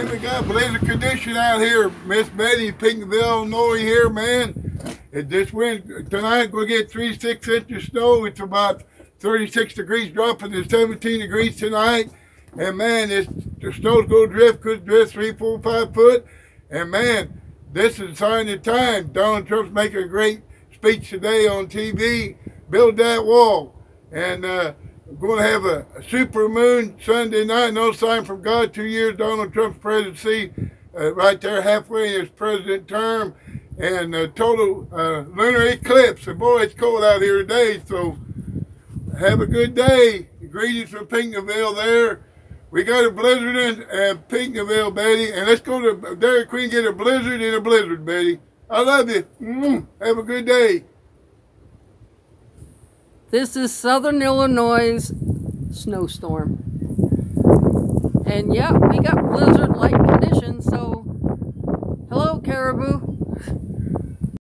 man, we got blizzard condition out here. Miss Betty, Pinckneyville, Illinois here, man. This wind tonight we'll get 3-6 inches of snow. It's about 36 degrees, dropping to 17 degrees tonight. And man, the snow's gonna drift, could drift 3, 4, 5 foot. And man, this is a sign of time. Donald Trump's making a great speech today on TV. Build that wall. And we're going to have a super moon Sunday night. No sign from God. 2 years Donald Trump's presidency, right there halfway in his president term. And total lunar eclipse. And boy, it's cold out here today. So have a good day. Greetings from Pinckneyville there. We got a blizzard in Pinckneyville, Betty. And let's go to Dairy Queen, get a blizzard in a blizzard, Betty. I love you. Have a good day. This is Southern Illinois' snowstorm. And yeah, we got blizzard-like conditions, so hello, Caribou.